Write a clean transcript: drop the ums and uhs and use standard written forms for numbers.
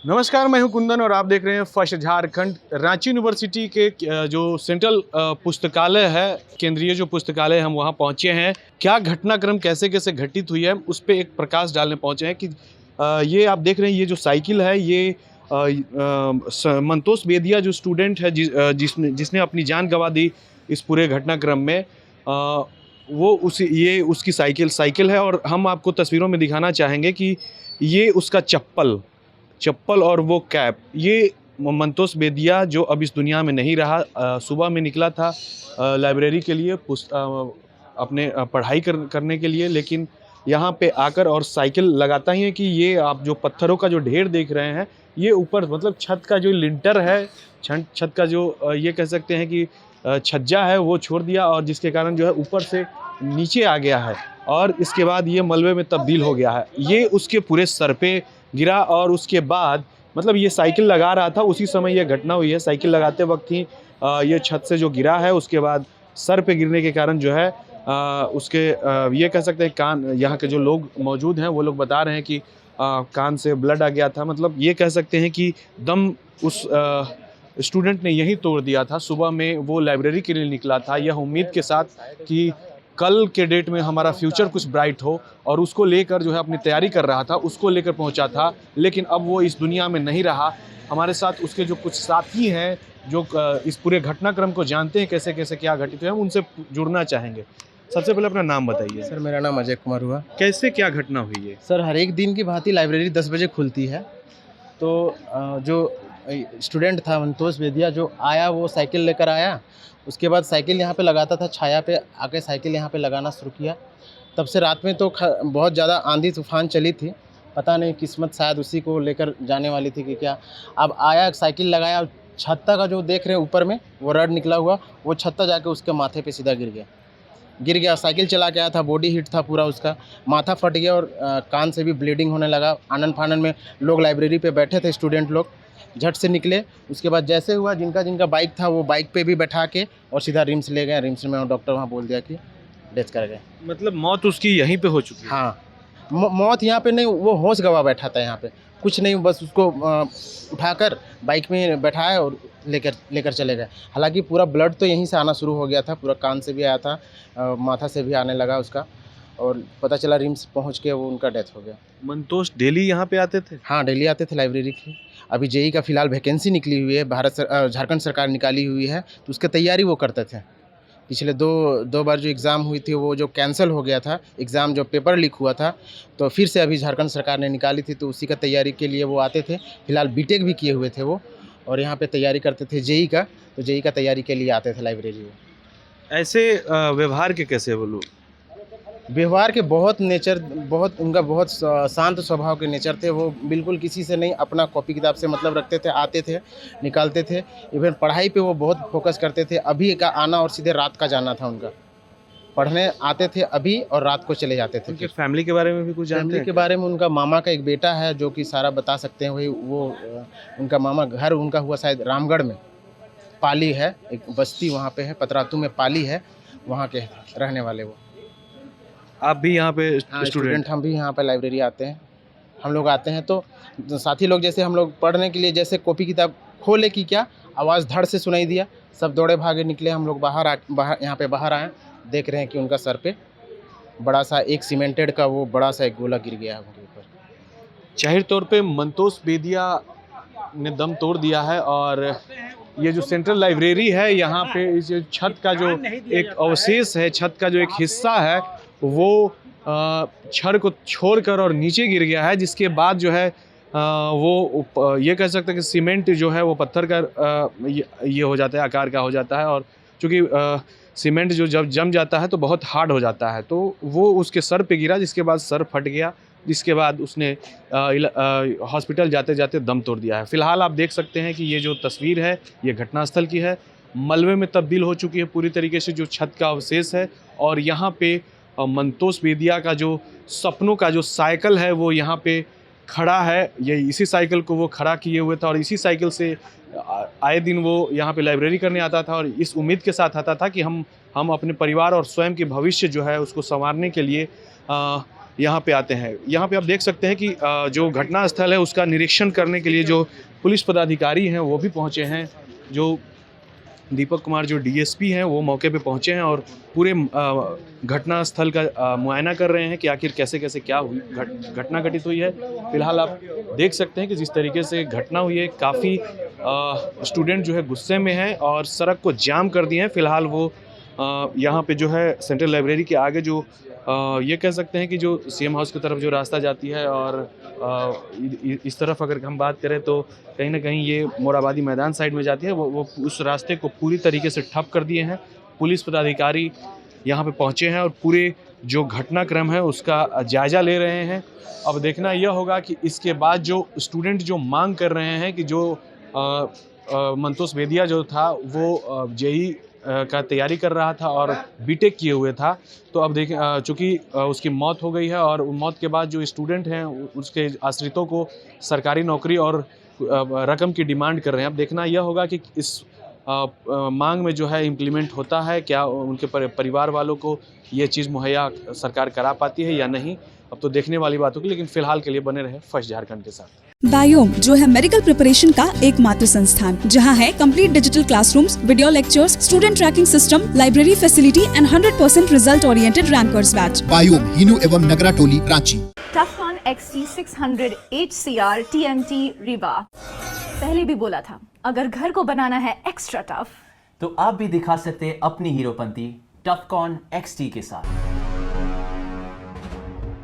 नमस्कार, मैं हूं कुंदन और आप देख रहे हैं फर्स्ट झारखंड। रांची यूनिवर्सिटी के जो सेंट्रल पुस्तकालय है, केंद्रीय जो पुस्तकालय, हम वहां पहुंचे हैं। क्या घटनाक्रम कैसे कैसे घटित हुई है उस पर एक प्रकाश डालने पहुंचे हैं कि ये आप देख रहे हैं, ये जो साइकिल है ये मंतोष बेदिया जो स्टूडेंट है जिसने अपनी जान गंवा दी इस पूरे घटनाक्रम में, वो ये उसकी साइकिल है। और हम आपको तस्वीरों में दिखाना चाहेंगे कि ये उसका चप्पल और वो कैप, ये मंतोष बेदिया जो अब इस दुनिया में नहीं रहा, सुबह में निकला था लाइब्रेरी के लिए अपने पढ़ाई करने के लिए, लेकिन यहाँ पे आकर और साइकिल लगाता ही है कि ये आप जो पत्थरों का जो ढेर देख रहे हैं, ये ऊपर मतलब छत का जो लिंटर है, छत का जो ये कह सकते हैं कि छज्जा है, वो छोड़ दिया और जिसके कारण जो है ऊपर से नीचे आ गया है और इसके बाद ये मलबे में तब्दील हो गया है। ये उसके पूरे सर पे गिरा और उसके बाद मतलब ये साइकिल लगा रहा था, उसी समय ये घटना हुई है। साइकिल लगाते वक्त ही ये छत से जो गिरा है, उसके बाद सर पे गिरने के कारण जो है उसके ये कह सकते हैं कान, यहाँ के जो लोग मौजूद हैं वो लोग बता रहे हैं कि कान से ब्लड आ गया था। मतलब ये कह सकते हैं कि दम उस स्टूडेंट ने यही तोड़ दिया था। सुबह में वो लाइब्रेरी के लिए निकला था यह उम्मीद के साथ कि कल के डेट में हमारा फ्यूचर कुछ ब्राइट हो, और उसको लेकर जो है अपनी तैयारी कर रहा था, उसको लेकर पहुंचा था। लेकिन अब वो इस दुनिया में नहीं रहा। हमारे साथ उसके जो कुछ साथी हैं जो इस पूरे घटनाक्रम को जानते हैं कैसे कैसे क्या घटित हुआ, हम उनसे जुड़ना चाहेंगे। सबसे पहले अपना नाम बताइए। सर, मेरा नाम अजय कुमार हुआ। कैसे क्या घटना हुई है? सर, हर एक दिन की भांति लाइब्रेरी 10 बजे खुलती है, तो जो स्टूडेंट था मंतोष बेदिया जो आया, वो साइकिल लेकर आया। उसके बाद साइकिल यहाँ पे लगाता था, छाया पे आके साइकिल यहाँ पे लगाना शुरू किया। तब से रात में तो बहुत ज़्यादा आंधी तूफान चली थी, पता नहीं किस्मत शायद उसी को लेकर जाने वाली थी कि क्या। अब आया, साइकिल लगाया, छत्ता का जो देख रहे हैं ऊपर में वो रड निकला हुआ, वो छत्ता जाके उसके माथे पे सीधा गिर गया। साइकिल चला के आया था, बॉडी हिट था पूरा, उसका माथा फट गया और कान से भी ब्लीडिंग होने लगा। आनन फानन में लोग लाइब्रेरी पे बैठे थे, स्टूडेंट लोग झट से निकले। उसके बाद जैसे हुआ, जिनका बाइक था वो बाइक पे भी बैठा के और सीधा रिम्स ले गए। रिम्स में डॉक्टर वहाँ बोल दिया कि डेथ कर गए। मतलब मौत उसकी यहीं पे हो चुकी है? हाँ, मौत यहाँ पे नहीं, वो होश गवा बैठा था यहाँ पे, कुछ नहीं, बस उसको उठाकर बाइक में बैठाया और लेकर चले गए। हालांकि पूरा ब्लड तो यहीं से आना शुरू हो गया था, पूरा कान से भी आया था, माथा से भी आने लगा उसका, और पता चला रिम्स पहुँच के वो उनका डेथ हो गया। मंतोष डेली यहाँ पे आते थे? हाँ, डेली आते थे लाइब्रेरी की। अभी जेई का फ़िलहाल वैकेंसी निकली हुई है, झारखंड सरकार निकाली हुई है, तो उसकी तैयारी वो करते थे। पिछले दो बार जो एग्ज़ाम हुई थी वो जो कैंसिल हो गया था, एग्ज़ाम जो पेपर लीक हुआ था, तो फिर से अभी झारखंड सरकार ने निकाली थी, तो उसी का तैयारी के लिए वो आते थे। फिलहाल बीटेक भी किए हुए थे वो, और यहाँ पे तैयारी करते थे जेई का, तो जेई का तैयारी के लिए आते थे लाइब्रेरी में। ऐसे व्यवहार के कैसे वो लोग? व्यवहार के उनका बहुत शांत स्वभाव के नेचर थे। वो बिल्कुल किसी से नहीं, अपना कॉपी किताब से मतलब रखते थे, आते थे, निकालते थे। इवन पढ़ाई पे वो बहुत फोकस करते थे। अभी का आना और सीधे रात का जाना था उनका। पढ़ने आते थे अभी और रात को चले जाते थे। उनके फैमिली के बारे में भी कुछ जानते हैं? फैमिली के बारे में उनका मामा का एक बेटा है जो कि सारा बता सकते हैं। वही वो उनका मामा, घर उनका हुआ शायद रामगढ़ में, पाली है, एक बस्ती वहाँ पे है, पतरातू में पाली है, वहाँ के रहने वाले वो। आप भी यहाँ पे स्टूडेंट, हम भी यहाँ पे लाइब्रेरी आते हैं। हम लोग आते हैं तो साथी लोग, जैसे हम लोग पढ़ने के लिए जैसे कॉपी किताब खोले कि क्या आवाज़ धड़ से सुनाई दिया, सब दौड़े भागे निकले। हम लोग बाहर यहाँ पे बाहर आए, देख रहे हैं कि उनका सर पे बड़ा सा एक सीमेंटेड का वो बड़ा सा एक गोला गिर गया है उनके ऊपर। जाहिर तौर पे मंतोष बेदिया ने दम तोड़ दिया है। और ये जो सेंट्रल लाइब्रेरी है, यहाँ पे इस छत का जो एक अवशेष है, छत का जो एक हिस्सा है, वो छड़ को छोड़कर और नीचे गिर गया है, जिसके बाद जो है वो ये कह सकते हैं कि सीमेंट जो है वो पत्थर का ये हो जाता है, आकार का हो जाता है। और चूँकि सीमेंट जो जब जम जाता है तो बहुत हार्ड हो जाता है, तो वो उसके सर पे गिरा, जिसके बाद सर फट गया, जिसके बाद उसने हॉस्पिटल जाते जाते दम तोड़ दिया है। फिलहाल आप देख सकते हैं कि ये जो तस्वीर है ये घटनास्थल की है। मलबे में तब्दील हो चुकी है पूरी तरीके से जो छत का अवशेष है। और यहाँ पे मंतोष बेदिया का जो सपनों का जो साइकिल है वो यहाँ पे खड़ा है। ये इसी साइकिल को वो खड़ा किए हुए था और इसी साइकिल से आए दिन वो यहाँ पे लाइब्रेरी करने आता था, और इस उम्मीद के साथ आता था कि हम अपने परिवार और स्वयं के भविष्य जो है उसको संवारने के लिए यहाँ पे आते हैं। यहाँ पे आप देख सकते हैं कि जो घटना स्थल है उसका निरीक्षण करने के लिए जो पुलिस पदाधिकारी हैं वो भी पहुँचे हैं। जो दीपक कुमार जो डीएसपी हैं वो मौके पे पहुँचे हैं और पूरे घटना स्थल का मुआयना कर रहे हैं कि आखिर कैसे क्या हुई घटना घटित हुई है। फ़िलहाल आप देख सकते हैं कि जिस तरीके से घटना हुई है, काफ़ी स्टूडेंट जो है गुस्से में हैं और सड़क को जाम कर दिए हैं। फ़िलहाल वो यहाँ पे जो है सेंट्रल लाइब्रेरी के आगे जो ये कह सकते हैं कि जो सीएम हाउस की तरफ जो रास्ता जाती है और इस तरफ अगर हम बात करें तो कहीं ना कहीं ये मोराबादी मैदान साइड में जाती है, वो उस रास्ते को पूरी तरीके से ठप कर दिए हैं। पुलिस पदाधिकारी यहाँ पे पहुँचे हैं और पूरे जो घटनाक्रम है उसका जायज़ा ले रहे हैं। अब देखना यह होगा कि इसके बाद जो स्टूडेंट जो मांग कर रहे हैं कि जो मंतोष वेदिया जो था वो जेई का तैयारी कर रहा था और बीटेक किए हुए था, तो अब देखें चूँकि उसकी मौत हो गई है और मौत के बाद जो स्टूडेंट हैं उसके आश्रितों को सरकारी नौकरी और रकम की डिमांड कर रहे हैं। अब देखना यह होगा कि इस मांग में जो है इम्प्लीमेंट होता है, क्या उनके परिवार वालों को ये चीज़ मुहैया सरकार करा पाती है या नहीं। अब तो देखने वाली बात होगी, लेकिन फिलहाल के लिए बने रहे फर्स्ट झारखंड के साथ। बायोम जो है मेडिकल प्रिपरेशन का एकमात्र संस्थान जहां है complete digital classrooms, video lectures, student tracking system, library facility and 100% result oriented rankers batch. Biome Hinoo एवं नगरा टोली Ranchi. टफकॉन XT 600 HCR TMT Riva. पहले भी बोला था, अगर घर को बनाना है एक्स्ट्रा टफ तो आप भी दिखा सकते हैं अपनी हीरोपंती टफकॉन XT के साथ।